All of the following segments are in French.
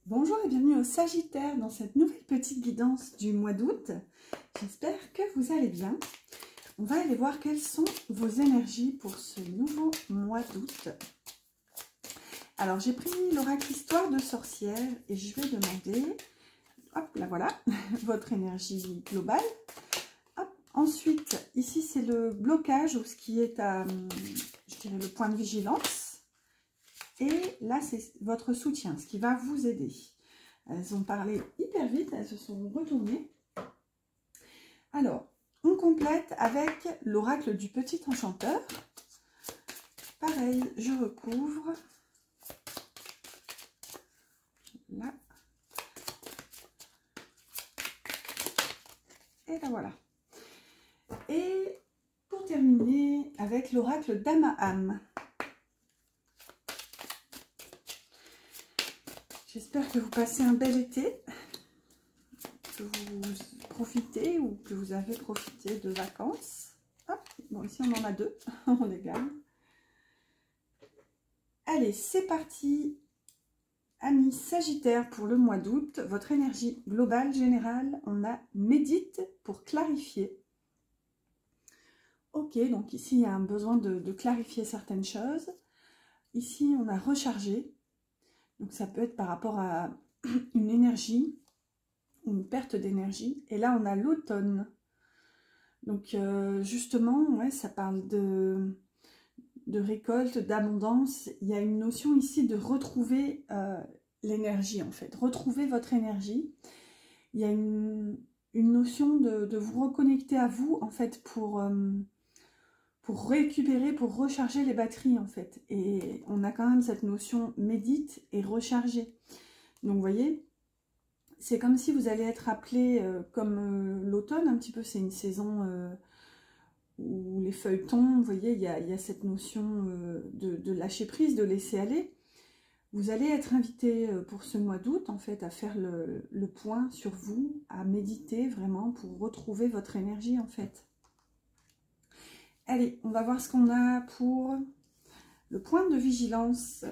Bonjour et bienvenue au Sagittaire dans cette nouvelle petite guidance du mois d'août. J'espère que vous allez bien. On va aller voir quelles sont vos énergies pour ce nouveau mois d'août. Alors j'ai pris l'oracle Histoire de sorcière et je vais demander, hop là voilà, votre énergie globale. Hop. Ensuite, ici c'est le blocage ou ce qui est à, je dirais, le point de vigilance. Et là, c'est votre soutien, ce qui va vous aider. Elles ont parlé hyper vite, elles se sont retournées. Alors, on complète avec l'oracle du petit enchanteur. Pareil, je recouvre. Là. Et là, voilà. Et pour terminer, avec l'oracle d'Amaham. J'espère que vous passez un bel été, que vous profitez ou que vous avez profité de vacances. Hop, bon, ici on en a deux, on les garde. Allez, c'est parti, amis Sagittaire pour le mois d'août. Votre énergie globale, générale, on a médite pour clarifier. Ok, donc ici il y a un besoin de clarifier certaines choses. Ici on a rechargé. Donc ça peut être par rapport à une énergie, une perte d'énergie. Et là, on a l'automne. Donc justement, ouais, ça parle de récolte, d'abondance. Il y a une notion ici de retrouver l'énergie, en fait. Retrouver votre énergie. Il y a une notion de vous reconnecter à vous, en fait, pour récupérer, pour recharger les batteries, en fait. Et on a quand même cette notion médite et recharger. Donc, vous voyez, c'est comme si vous allez être appelé comme l'automne, un petit peu, c'est une saison où les feuilles tombent, vous voyez, il y a cette notion de lâcher prise, de laisser aller. Vous allez être invité pour ce mois d'août, en fait, à faire le point sur vous, à méditer vraiment pour retrouver votre énergie, en fait. Allez, on va voir ce qu'on a pour le point de vigilance.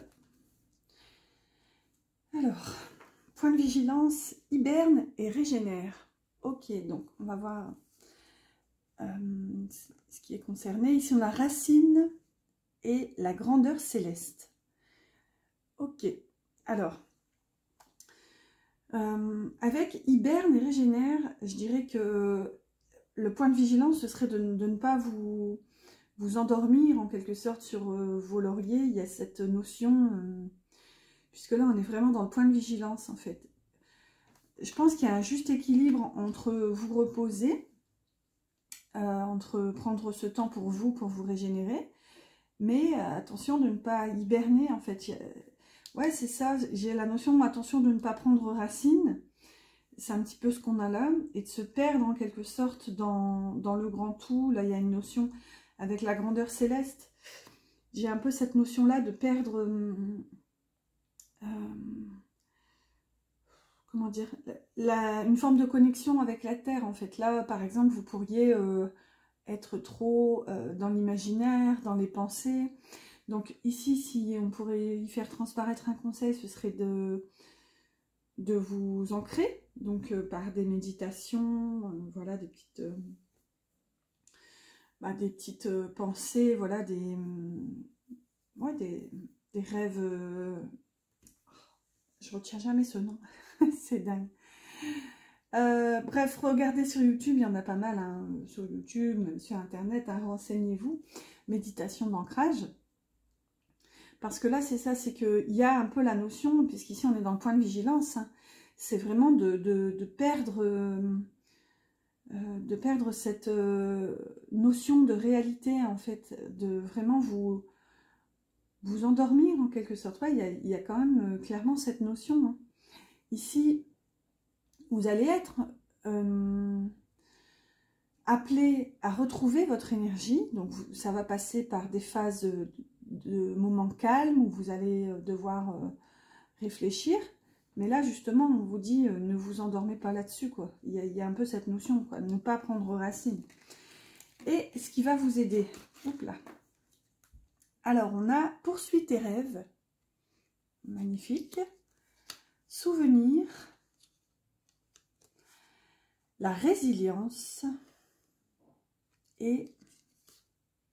Alors, point de vigilance, hiberne et régénère. Ok, donc on va voir ce qui est concerné. Ici, on a racine et la grandeur céleste. Ok, alors, avec hiberne et régénère, je dirais que le point de vigilance, ce serait de ne pas vous endormir en quelque sorte sur vos lauriers. Il y a cette notion, puisque là on est vraiment dans le point de vigilance en fait. Je pense qu'il y a un juste équilibre entre vous reposer, entre prendre ce temps pour vous régénérer, mais attention de ne pas hiberner en fait. Ouais, c'est ça, j'ai la notion, attention de ne pas prendre racine. C'est un petit peu ce qu'on a là, et de se perdre en quelque sorte dans le grand tout. Là, il y a une notion avec la grandeur céleste. J'ai un peu cette notion-là de perdre, comment dire, une forme de connexion avec la Terre, en fait. Là, par exemple, vous pourriez être trop dans l'imaginaire, dans les pensées. Donc ici, si on pourrait y faire transparaître un conseil, ce serait de vous ancrer, donc par des méditations, voilà, des petites pensées, voilà, des rêves, je retiens jamais ce nom, c'est dingue. Bref, regardez sur YouTube, il y en a pas mal, hein, sur YouTube, même sur Internet, hein, renseignez-vous, méditation d'ancrage. Parce que là, c'est ça, c'est qu'il y a un peu la notion, puisqu'ici on est dans le point de vigilance, hein, c'est vraiment de perdre cette notion de réalité, en fait, de vraiment vous endormir en quelque sorte. Ouais, il y a quand même clairement cette notion. Hein. Ici, vous allez être appelé à retrouver votre énergie, donc ça va passer par des phases de moments calmes où vous allez devoir réfléchir, mais là justement on vous dit ne vous endormez pas là-dessus, quoi. Il y a un peu cette notion, quoi, ne pas prendre racine. Et ce qui va vous aider, hop là. Alors on a poursuis tes rêves, magnifique. souvenir, la résilience et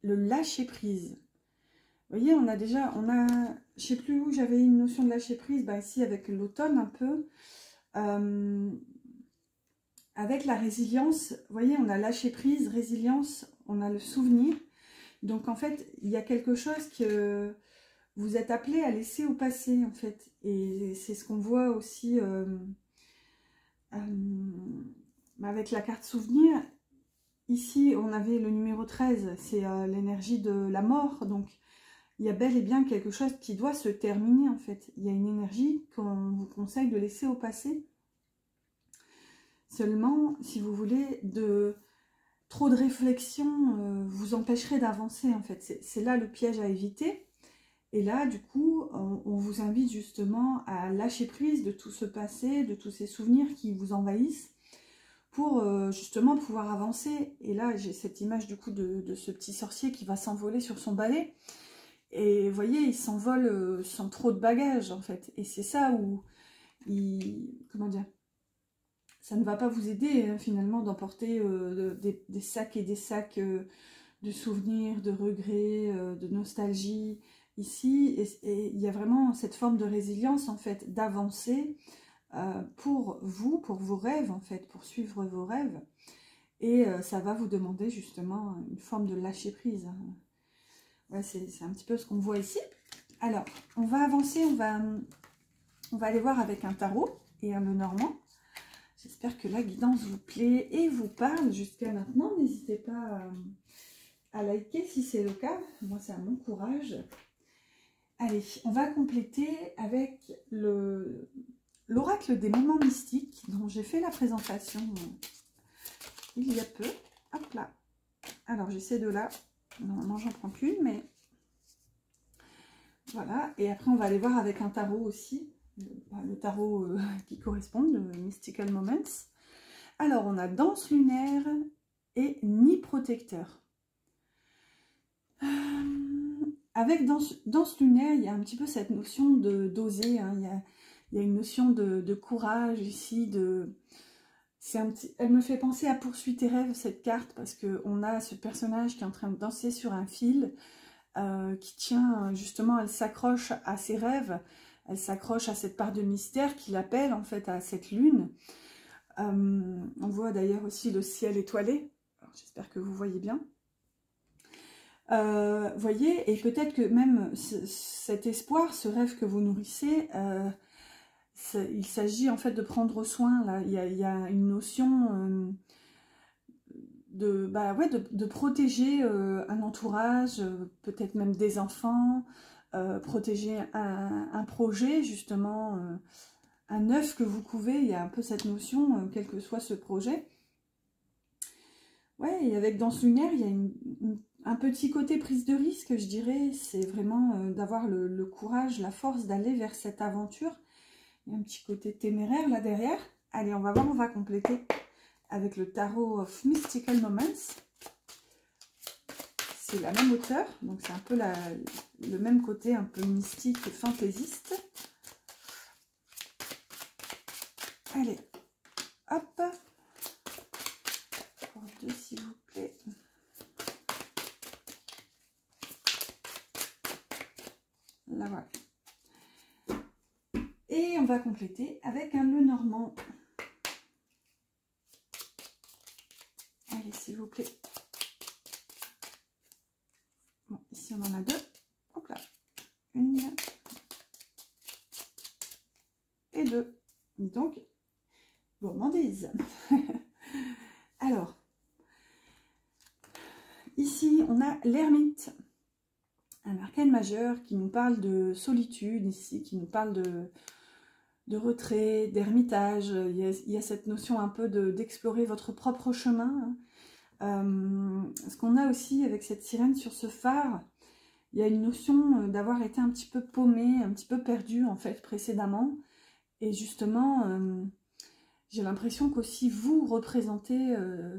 le lâcher prise. Vous voyez, on a, je sais plus où j'avais une notion de lâcher prise, bah ici avec l'automne un peu. Avec la résilience, vous voyez, on a lâché prise, résilience, on a le souvenir. Donc en fait, il y a quelque chose que vous êtes appelé à laisser au passé en fait. Et c'est ce qu'on voit aussi avec la carte souvenir. Ici, on avait le numéro 13, c'est l'énergie de la mort. Donc il y a bel et bien quelque chose qui doit se terminer en fait. Il y a une énergie qu'on vous conseille de laisser au passé. Seulement, si vous voulez, trop de réflexion vous empêcherait d'avancer en fait. C'est là le piège à éviter. Et là, du coup, on vous invite justement à lâcher prise de tout ce passé, de tous ces souvenirs qui vous envahissent pour justement pouvoir avancer. Et là, j'ai cette image du coup de ce petit sorcier qui va s'envoler sur son balai. Et vous voyez, il s'envole sans trop de bagages en fait. Et c'est ça où comment dire, ça ne va pas vous aider hein, finalement d'emporter des sacs et des sacs de souvenirs, de regrets, de nostalgie. Ici, et il y a vraiment cette forme de résilience en fait, d'avancer pour vous, pour vos rêves en fait, pour suivre vos rêves. Et ça va vous demander justement une forme de lâcher prise. Ouais, c'est un petit peu ce qu'on voit ici. Alors, on va avancer, on va aller voir avec un tarot et un Lenormand. J'espère que la guidance vous plaît et vous parle jusqu'à maintenant. N'hésitez pas à liker si c'est le cas. Moi, c'est à mon courage. Allez, on va compléter avec l'oracle des moments mystiques dont j'ai fait la présentation il y a peu. Hop là. Alors, j'ai ces deux-là. Normalement, j'en prends qu'une, mais voilà. Et après, on va aller voir avec un tarot aussi. Le tarot qui correspond, le Mystical Moments. Alors, on a danse lunaire et nid protecteur. Avec danse lunaire, il y a un petit peu cette notion d'oser. Hein. Il y a une notion de courage ici. Elle me fait penser à Poursuis tes rêves, cette carte, parce qu'on a ce personnage qui est en train de danser sur un fil, qui tient justement, elle s'accroche à ses rêves, elle s'accroche à cette part de mystère qui l'appelle en fait à cette lune. On voit d'ailleurs aussi le ciel étoilé. J'espère que vous voyez bien. Voyez, et peut-être que même cet espoir, ce rêve que vous nourrissez, il s'agit en fait de prendre soin. Là, il y a une notion de protéger un entourage, peut-être même des enfants, protéger un projet justement, un œuf que vous couvez. Il y a un peu cette notion, quel que soit ce projet. Ouais, et avec Danse lunaire, il y a un petit côté prise de risque, je dirais. C'est vraiment d'avoir le courage, la force d'aller vers cette aventure. Il y a un petit côté téméraire là derrière. Allez, on va voir, on va compléter avec le tarot of Mystical Moments. C'est la même hauteur, donc c'est un peu le même côté un peu mystique et fantaisiste. Allez, hop. Pour deux, s'il vous plaît. Là, voilà. Et on va compléter avec un Lenormand. Allez, s'il vous plaît. Bon, ici, on en a deux. Hop là. Une et deux. Donc, gourmandise. Alors, ici, on a l'ermite. Un arcane majeur qui nous parle de solitude ici, qui nous parle de retrait, d'ermitage. Il y a cette notion un peu d'explorer votre propre chemin. Ce qu'on a aussi avec cette sirène sur ce phare, il y a une notion d'avoir été un petit peu paumé, un petit peu perdu en fait précédemment. Et justement, j'ai l'impression qu'aussi vous représentez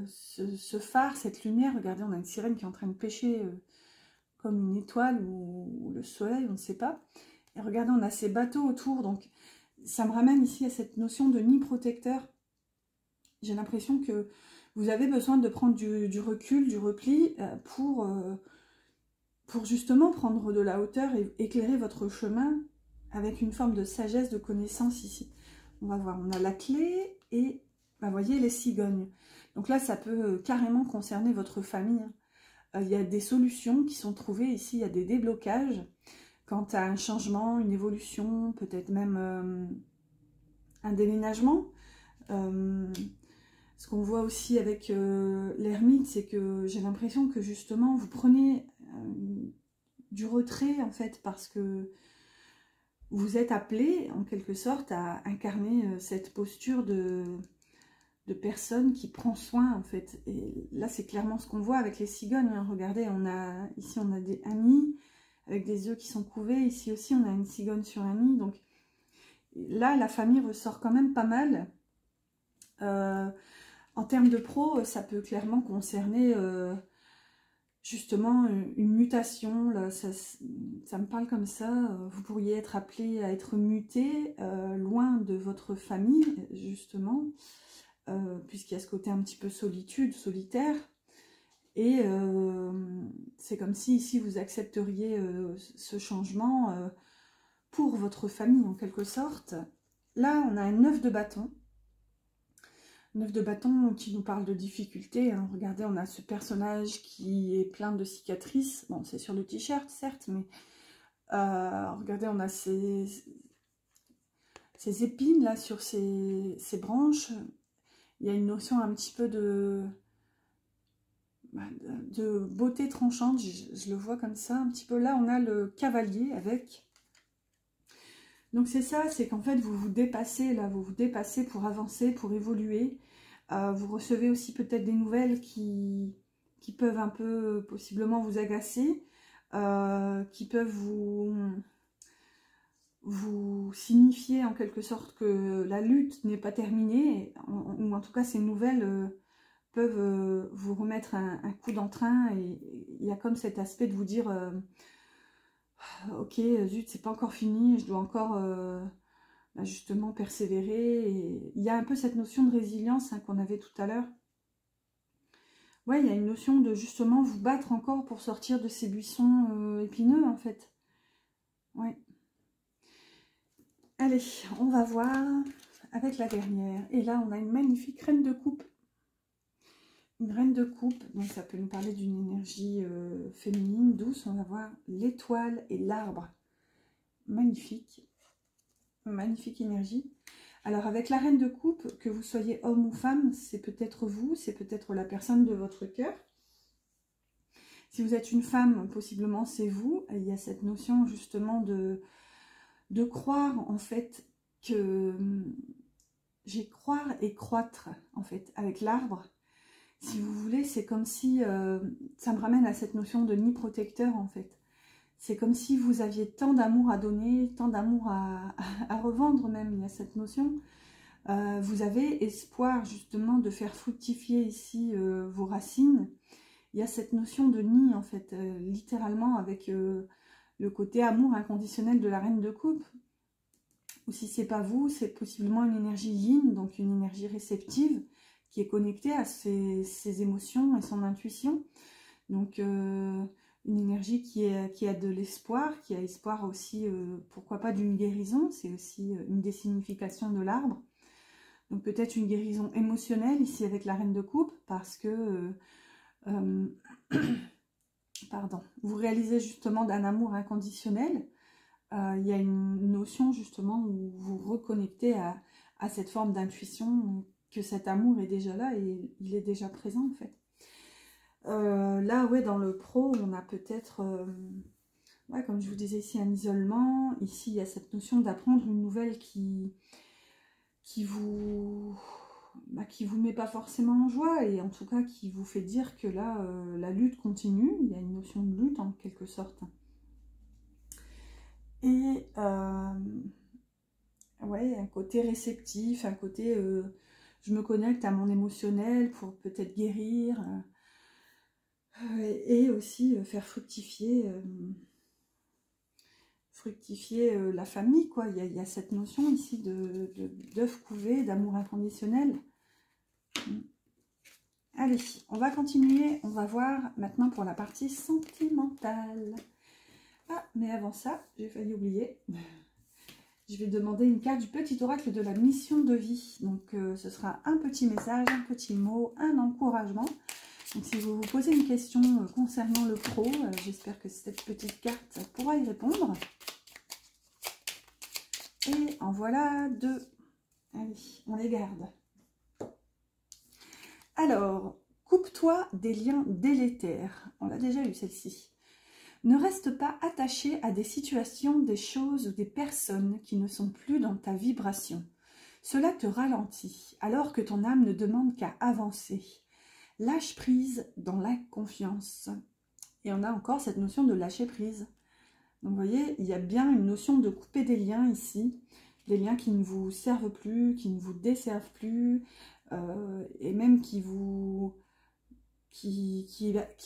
ce phare, cette lumière. Regardez, on a une sirène qui est en train de pêcher comme une étoile ou le soleil, on ne sait pas. Et regardez, on a ces bateaux autour, donc ça me ramène ici à cette notion de nid protecteur. J'ai l'impression que vous avez besoin de prendre du recul, du repli pour justement prendre de la hauteur et éclairer votre chemin avec une forme de sagesse, de connaissance ici. On va voir, on a la clé et, vous voyez, les cigognes. Donc là, ça peut carrément concerner votre famille. Il y a des solutions qui sont trouvées ici, il y a des déblocages quant à un changement, une évolution, peut-être même un déménagement. Ce qu'on voit aussi avec l'ermite, c'est que j'ai l'impression que justement, vous prenez du retrait, en fait, parce que vous êtes appelé, en quelque sorte, à incarner cette posture de personne qui prend soin, en fait. Et là, c'est clairement ce qu'on voit avec les cigognes. Hein. Regardez, ici, on a un nid avec des œufs qui sont couvés. Ici aussi, on a une cigogne sur un nid. Donc là, la famille ressort quand même pas mal. En termes de pro, ça peut clairement concerner justement une mutation. Là, ça me parle comme ça. Vous pourriez être appelé à être muté loin de votre famille, justement, puisqu'il y a ce côté un petit peu solitude, solitaire. Et c'est comme si ici vous accepteriez ce changement pour votre famille en quelque sorte. Là, on a un 9 de bâton. 9 de bâton qui nous parle de difficultés. Hein. Regardez, on a ce personnage qui est plein de cicatrices. Bon, c'est sur le t-shirt, certes, mais regardez, on a ces épines là sur ces branches. Il y a une notion un petit peu de beauté tranchante. Je le vois comme ça, un petit peu. Là, on a le cavalier avec... Donc c'est ça, c'est qu'en fait vous vous dépassez là, vous vous dépassez pour avancer, pour évoluer. Vous recevez aussi peut-être des nouvelles qui peuvent un peu possiblement vous agacer, qui peuvent vous signifier en quelque sorte que la lutte n'est pas terminée, ou en tout cas ces nouvelles peuvent vous remettre un coup d'entrain, et il y a comme cet aspect de vous dire... ok, zut, c'est pas encore fini, je dois encore justement persévérer. Et il y a un peu cette notion de résilience hein, qu'on avait tout à l'heure. Ouais, il y a une notion de justement vous battre encore pour sortir de ces buissons épineux en fait. Ouais. Allez, on va voir avec la dernière. Et là, on a une magnifique reine de coupe. Une reine de coupe, donc ça peut nous parler d'une énergie féminine, douce. On va voir l'étoile et l'arbre. Magnifique. Magnifique énergie. Alors avec la reine de coupe, que vous soyez homme ou femme, c'est peut-être vous, c'est peut-être la personne de votre cœur. Si vous êtes une femme, possiblement c'est vous. Il y a cette notion justement de croire en fait que j'ai croire et croître en fait avec l'arbre. Si vous voulez, c'est comme si ça me ramène à cette notion de nid protecteur en fait. C'est comme si vous aviez tant d'amour à donner, tant d'amour à revendre même, il y a cette notion. Vous avez espoir justement de faire fructifier ici vos racines. Il y a cette notion de nid en fait, littéralement avec le côté amour inconditionnel de la reine de coupe. Ou si c'est pas vous, c'est possiblement une énergie yin, donc une énergie réceptive qui est connectée à ses émotions et son intuition. Donc une énergie qui a de l'espoir, qui a espoir aussi, pourquoi pas d'une guérison, c'est aussi une des significations de l'arbre. Donc peut-être une guérison émotionnelle ici avec la reine de coupe, parce que pardon, vous réalisez justement d'un amour inconditionnel. Il y a une notion justement où vous reconnectez à cette forme d'intuition, que cet amour est déjà là et il est déjà présent en fait. Là, ouais, dans le pro, on a peut-être, ouais, comme je vous disais ici, un isolement. Ici, il y a cette notion d'apprendre une nouvelle qui vous met pas forcément en joie, et en tout cas qui vous fait dire que là, la lutte continue. Il y a une notion de lutte en quelque sorte. Et ouais, un côté réceptif, un côté je me connecte à mon émotionnel pour peut-être guérir. Et aussi faire fructifier fructifier la famille, quoi. Il y a cette notion ici d'œuf couvé, d'amour inconditionnel. Allez, on va continuer. On va voir maintenant pour la partie sentimentale. Ah, mais avant ça, j'ai failli oublier. Je vais demander une carte du petit oracle de la mission de vie. Donc, ce sera un petit message, un petit mot, un encouragement. Donc, si vous vous posez une question concernant le pro, j'espère que cette petite carte pourra y répondre. Et en voilà deux. Allez, on les garde. Alors, coupe-toi des liens délétères. On l'a déjà eu celle-ci. Ne reste pas attaché à des situations, des choses ou des personnes qui ne sont plus dans ta vibration. Cela te ralentit, alors que ton âme ne demande qu'à avancer. Lâche prise dans la confiance. Et on a encore cette notion de lâcher prise. Donc vous voyez, il y a bien une notion de couper des liens ici. Des liens qui ne vous servent plus, qui ne vous desservent plus, et même qui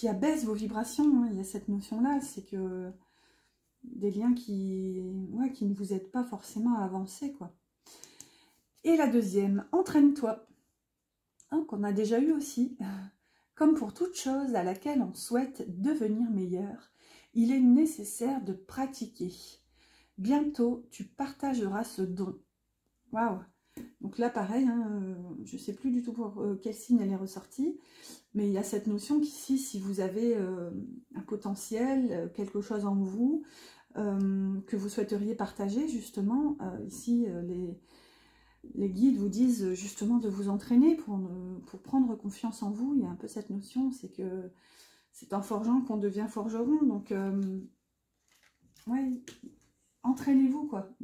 abaisse vos vibrations, hein. Il y a cette notion-là, c'est que des liens qui ne vous aident pas forcément à avancer, quoi. Et la deuxième, entraîne-toi, hein, qu'on a déjà eu aussi. Comme pour toute chose à laquelle on souhaite devenir meilleur, il est nécessaire de pratiquer. Bientôt, tu partageras ce don. Waouh! Donc là, pareil, hein, je ne sais plus du tout pour quel signe elle est ressortie, mais il y a cette notion qu'ici, si vous avez un potentiel, quelque chose en vous, que vous souhaiteriez partager, justement, ici, les guides vous disent justement de vous entraîner pour prendre confiance en vous. Il y a un peu cette notion, c'est que c'est en forgeant qu'on devient forgeron. Donc, ouais, entraînez-vous, quoi.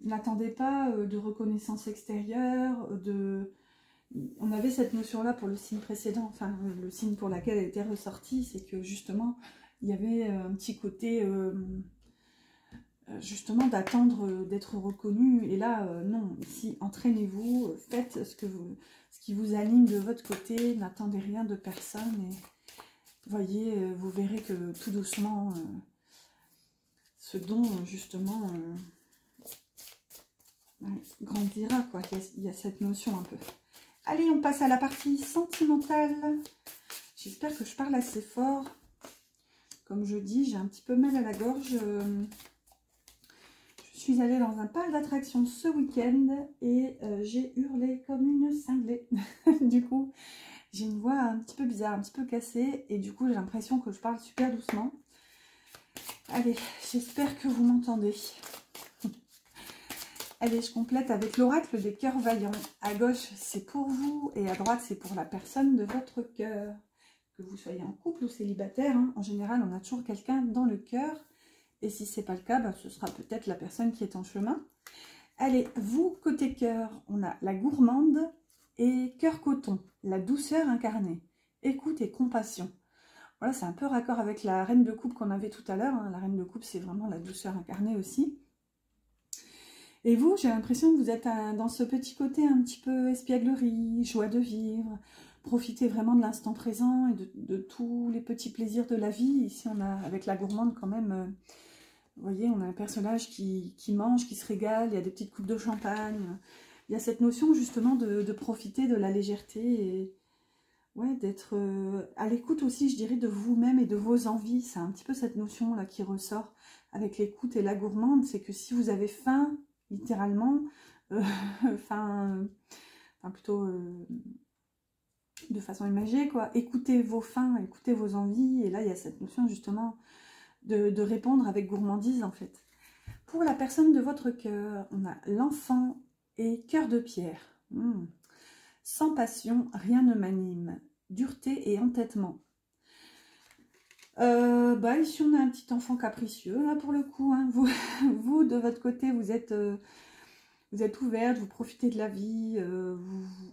N'attendez pas de reconnaissance extérieure, On avait cette notion-là pour le signe précédent, enfin le signe pour lequel elle était ressortie, c'est que justement, il y avait un petit côté, justement, d'attendre d'être reconnu. Et là, non, ici, entraînez-vous, faites ce qui vous anime de votre côté, n'attendez rien de personne. Et voyez, vous verrez que tout doucement, ce don, justement, grandira, quoi. Il y a cette notion un peu. Allez, on passe à la partie sentimentale. J'espère que je parle assez fort. Comme je dis, j'ai un petit peu mal à la gorge. Je suis allée dans un parc d'attractions ce week-end et j'ai hurlé comme une cinglée. Du coup, j'ai une voix un petit peu bizarre, un petit peu cassée. Et du coup, j'ai l'impression que je parle super doucement. Allez, j'espère que vous m'entendez. Allez, je complète avec l'oracle des cœurs vaillants. À gauche, c'est pour vous et à droite, c'est pour la personne de votre cœur. Que vous soyez en couple ou célibataire, hein, en général, on a toujours quelqu'un dans le cœur. Et si ce n'est pas le cas, bah, ce sera peut-être la personne qui est en chemin. Allez, vous, côté cœur, on a la gourmande et cœur coton, la douceur incarnée. Écoute et compassion. Voilà, c'est un peu raccord avec la reine de coupe qu'on avait tout à l'heure. Hein. La reine de coupe, c'est vraiment la douceur incarnée aussi. Et vous, j'ai l'impression que vous êtes dans ce petit côté un petit peu espièglerie, joie de vivre. Profitez vraiment de l'instant présent et de tous les petits plaisirs de la vie. Ici, on a, avec la gourmande quand même, vous voyez, on a un personnage qui mange, qui se régale, il y a des petites coupes de champagne. Il y a cette notion justement de profiter de la légèreté et ouais, d'être à l'écoute aussi, je dirais, de vous-même et de vos envies. C'est un petit peu cette notion-là qui ressort avec l'écoute et la gourmande. C'est que si vous avez faim, littéralement, enfin plutôt de façon imagée, quoi. Écoutez vos faims, écoutez vos envies, et là il y a cette notion justement de répondre avec gourmandise en fait. Pour la personne de votre cœur, on a l'enfant et cœur de pierre. Sans passion, rien ne m'anime. Dureté et entêtement. Bah ici on a un petit enfant capricieux là pour le coup, hein. Vous de votre côté vous êtes ouverte, vous profitez de la vie,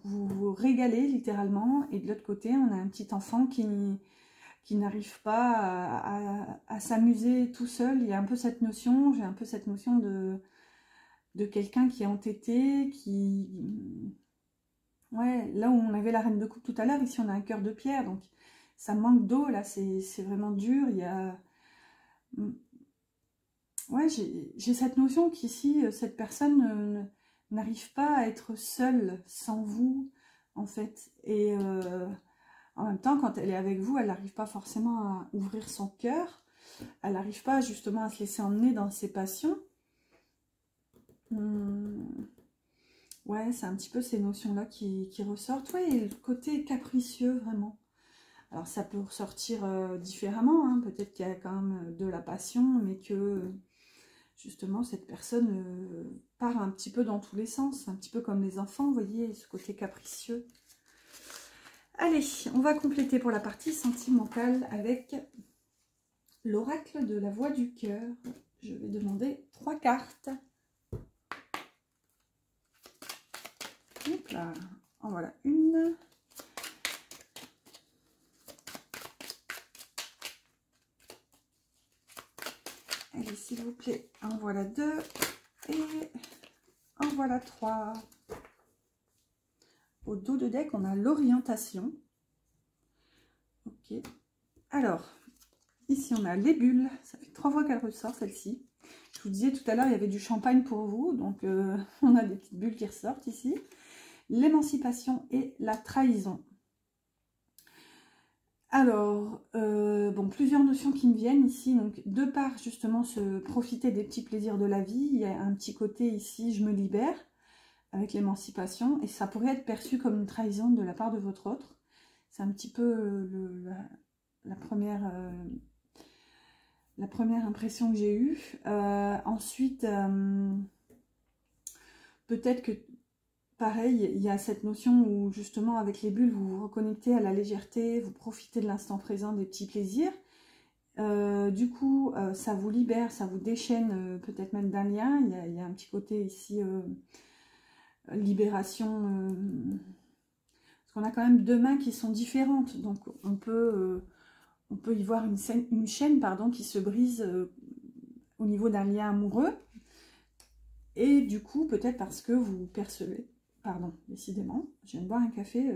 vous régalez littéralement, et de l'autre côté on a un petit enfant qui n'arrive pas à s'amuser tout seul. Il y a un peu cette notion, j'ai un peu cette notion de quelqu'un qui est entêté, ouais, là où on avait la reine de coupe tout à l'heure, ici on a un cœur de pierre, donc ça manque d'eau, là, c'est vraiment dur. Il y a Ouais, j'ai cette notion qu'ici, cette personne n'arrive pas à être seule sans vous, en fait. Et en même temps, quand elle est avec vous, elle n'arrive pas forcément à ouvrir son cœur. Elle n'arrive pas justement à se laisser emmener dans ses passions. Ouais, c'est un petit peu ces notions-là qui ressortent. Ouais, et le côté capricieux, vraiment. Alors, ça peut ressortir différemment. Hein. Peut-être qu'il y a quand même de la passion, mais que, justement, cette personne part un petit peu dans tous les sens. Un petit peu comme les enfants, vous voyez, ce côté capricieux. Allez, on va compléter pour la partie sentimentale avec l'oracle de la voix du cœur. Je vais demander 3 cartes. Hop là, en voilà une. Allez, s'il vous plaît, en voilà 2. Et en voilà 3. Au dos de deck, on a l'orientation. Ok. Alors, ici, on a les bulles. Ça fait 3 fois qu'elle ressort, celle-ci. Je vous disais tout à l'heure, il y avait du champagne pour vous. Donc, on a des petites bulles qui ressortent ici. L'émancipation et la trahison. Alors, bon, plusieurs notions qui me viennent ici. Donc, de part, justement, se profiter des petits plaisirs de la vie. Il y a un petit côté ici, je me libère, avec l'émancipation. Et ça pourrait être perçu comme une trahison de la part de votre autre. C'est un petit peu la première impression que j'ai eue. Ensuite, peut-être que, pareil, il y a cette notion où justement avec les bulles, vous vous reconnectez à la légèreté, vous profitez de l'instant présent, des petits plaisirs. Du coup, ça vous libère, ça vous déchaîne peut-être même d'un lien. Il y a un petit côté ici, libération. Parce qu'on a quand même 2 mains qui sont différentes. Donc on peut y voir une chaîne pardon, qui se brise au niveau d'un lien amoureux. Et du coup, peut-être parce que vous percevez, pardon, décidément, je viens de boire un café,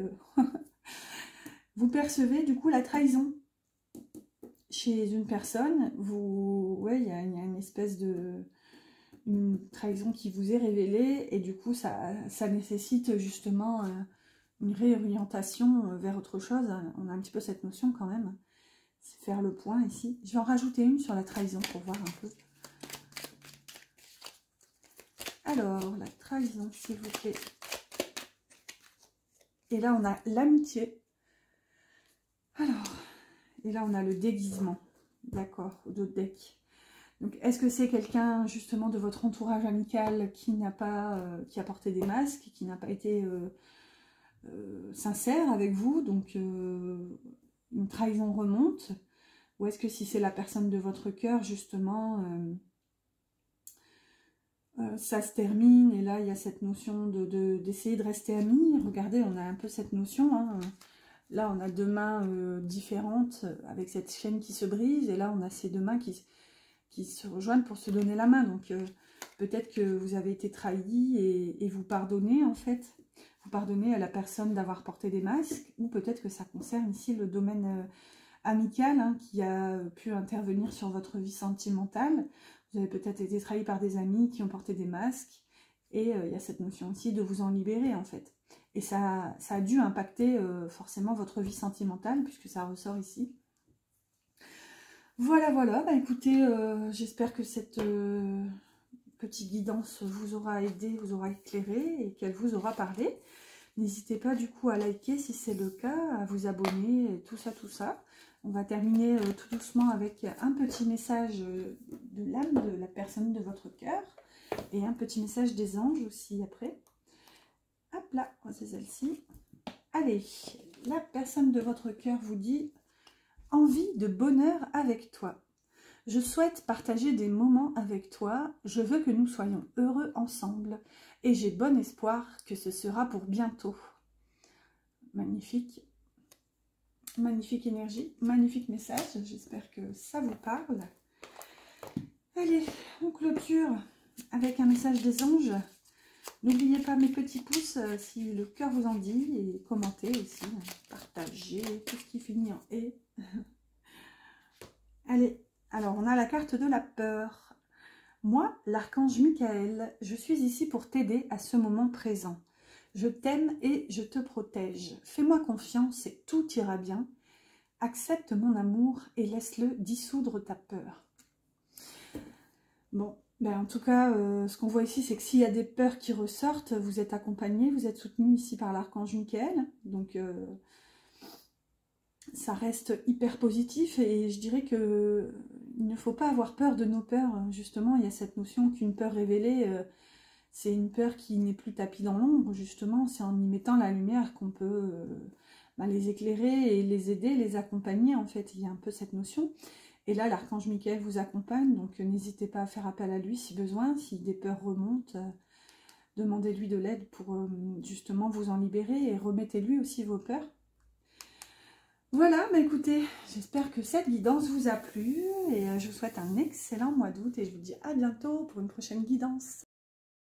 vous percevez du coup la trahison chez une personne. Ouais, il y a une espèce une trahison qui vous est révélée et du coup, ça nécessite justement une réorientation vers autre chose. On a un petit peu cette notion quand même. C'est faire le point ici. Je vais en rajouter une sur la trahison pour voir un peu. Alors, la trahison, s'il vous plaît. Et là, on a l'amitié. Alors, et là, on a le déguisement. D'accord, au dos de deck. Donc, est-ce que c'est quelqu'un, justement, de votre entourage amical qui n'a pas, qui a porté des masques, qui n'a pas été sincère avec vous, donc une trahison remonte? Ou est-ce que si c'est la personne de votre cœur, justement... ça se termine et là il y a cette notion d'essayer de rester amis. Regardez, on a un peu cette notion, hein. Là on a 2 mains différentes avec cette chaîne qui se brise et là on a ces 2 mains qui se rejoignent pour se donner la main. Donc peut-être que vous avez été trahi et vous pardonnez en fait. Vous pardonnez à la personne d'avoir porté des masques, ou peut-être que ça concerne ici le domaine amical, hein, qui a pu intervenir sur votre vie sentimentale. Vous avez peut-être été trahi par des amis qui ont porté des masques. Et il y a cette notion aussi de vous en libérer, en fait. Et ça a dû impacter forcément votre vie sentimentale, puisque ça ressort ici. Voilà, voilà. Bah, écoutez, j'espère que cette petite guidance vous aura aidé, vous aura éclairé et qu'elle vous aura parlé. N'hésitez pas du coup à liker si c'est le cas, à vous abonner, tout ça, tout ça. On va terminer tout doucement avec un petit message de l'âme de la personne de votre cœur et un petit message des anges aussi après. Hop là, c'est celle-ci. Allez, la personne de votre cœur vous dit « Envie de bonheur avec toi. Je souhaite partager des moments avec toi. Je veux que nous soyons heureux ensemble et j'ai bon espoir que ce sera pour bientôt. » Magnifique. Magnifique énergie, magnifique message, j'espère que ça vous parle. Allez, on clôture avec un message des anges. N'oubliez pas mes petits pouces si le cœur vous en dit, et commentez aussi, partagez, tout ce qui finit en « et ». Allez, alors on a la carte de la peur. Moi, l'archange Michael, je suis ici pour t'aider à ce moment présent. Je t'aime et je te protège. Fais-moi confiance et tout ira bien. Accepte mon amour et laisse-le dissoudre ta peur. Bon, ben en tout cas, ce qu'on voit ici, c'est que s'il y a des peurs qui ressortent, vous êtes accompagné, vous êtes soutenu ici par l'archange Michael. Donc, ça reste hyper positif et je dirais que il ne faut pas avoir peur de nos peurs. Justement, il y a cette notion qu'une peur révélée, c'est une peur qui n'est plus tapie dans l'ombre. Justement, c'est en y mettant la lumière qu'on peut les éclairer et les aider, les accompagner. En fait, il y a un peu cette notion. Et là, l'archange Michael vous accompagne, donc n'hésitez pas à faire appel à lui si besoin, si des peurs remontent. Demandez-lui de l'aide pour justement vous en libérer et remettez-lui aussi vos peurs. Voilà, bah écoutez, j'espère que cette guidance vous a plu et je vous souhaite un excellent mois d'août et je vous dis à bientôt pour une prochaine guidance.